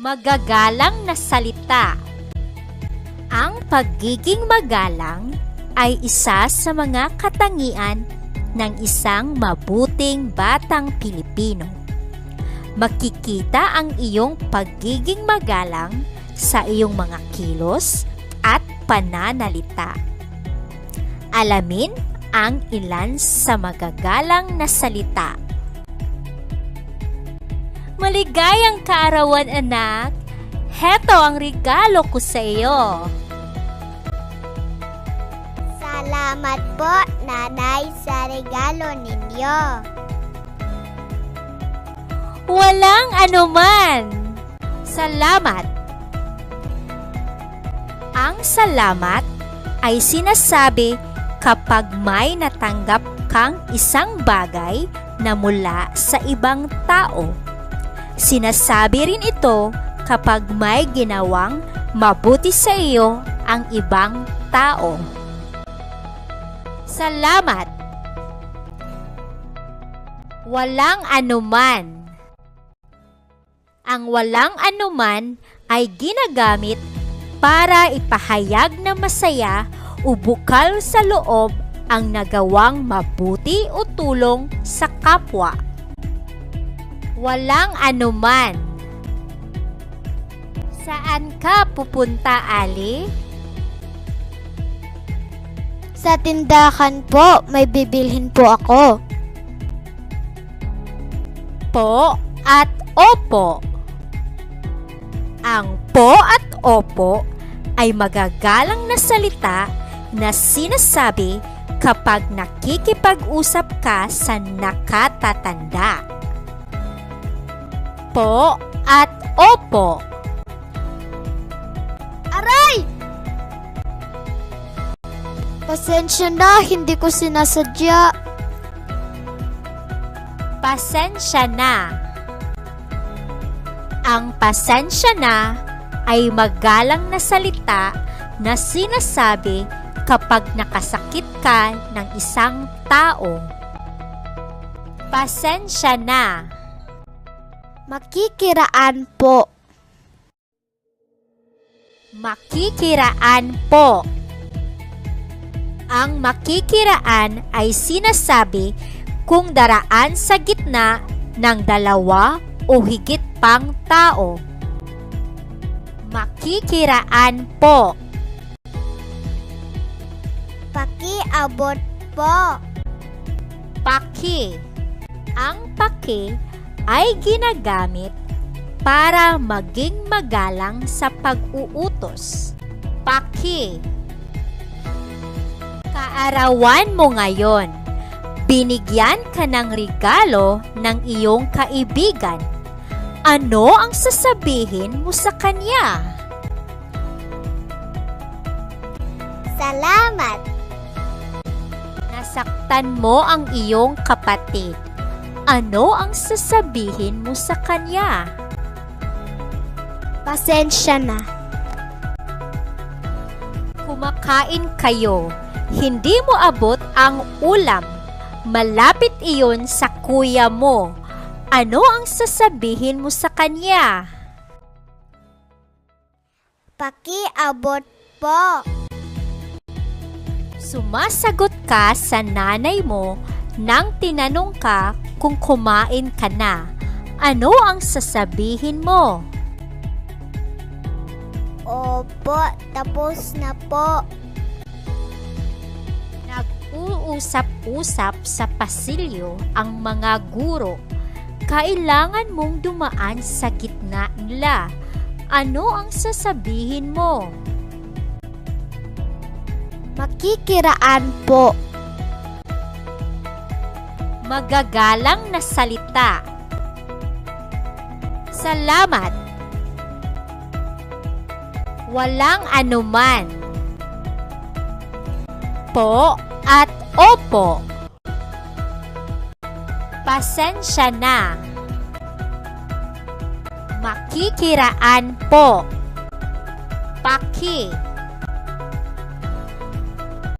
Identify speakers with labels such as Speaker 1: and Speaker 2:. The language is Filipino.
Speaker 1: Magagalang na salita. Ang pagiging magalang ay isa sa mga katangian ng isang mabuting batang Pilipino. Makikita ang iyong pagiging magalang sa iyong mga kilos at pananalita. Alamin ang ilan sa magagalang na salita. Maligayang kaarawan, anak! Heto ang regalo ko sa iyo.
Speaker 2: Salamat po, Nanay, sa regalo ninyo.
Speaker 1: Walang anuman. Salamat. Ang salamat ay sinasabi kapag may natanggap kang isang bagay na mula sa ibang tao. Sinasabi rin ito kapag may ginawang mabuti sa iyo ang ibang tao. Salamat. Walang anuman. Ang walang anuman ay ginagamit para ipahayag na masaya o bukal sa loob ang nagawang mabuti o tulong sa kapwa. Walang anuman. Saan ka pupunta, Ali?
Speaker 2: Sa tindahan po, may bibilhin po ako.
Speaker 1: Po at opo. Ang po at opo ay magagalang na salita na sinasabi kapag nakikipag-usap ka sa nakatatanda. Po at opo.
Speaker 2: Aray! Pasensya na, hindi ko sinasadya.
Speaker 1: Pasensya na. Ang pasensya na ay magalang na salita na sinasabi kapag nakasakit ka ng isang tao. Pasensya na.
Speaker 2: Makikiraan po.
Speaker 1: Makikiraan po. Ang makikiraan ay sinasabi kung daraan sa gitna ng dalawa o higit pang tao. Makikiraan po.
Speaker 2: Pakiabot po.
Speaker 1: Paki. Ang paki ay ginagamit para maging magalang sa pag-uutos. Paki. Kaarawan mo ngayon. Binigyan ka ng regalo ng iyong kaibigan. Ano ang sasabihin mo sa kanya?
Speaker 2: Salamat.
Speaker 1: Nasaktan mo ang iyong kapatid. Ano ang sasabihin mo sa kanya?
Speaker 2: Pasensya na.
Speaker 1: Kumakain kayo. Hindi mo abot ang ulam. Malapit iyon sa kuya mo. Ano ang sasabihin mo sa kanya?
Speaker 2: Pakiabot po.
Speaker 1: Sumasagot ka sa nanay mo nang tinanong ka kung kumain ka na. Ano ang sasabihin mo?
Speaker 2: Opo, tapos na po.
Speaker 1: Nag-uusap-usap sa pasilyo ang mga guro. Kailangan mong dumaan sa gitna nila. Ano ang sasabihin mo?
Speaker 2: Makikiraan po.
Speaker 1: Magagalang na salita. Salamat. Walang anuman. Po at opo. Pasensya na. Makikiraan po. Paki.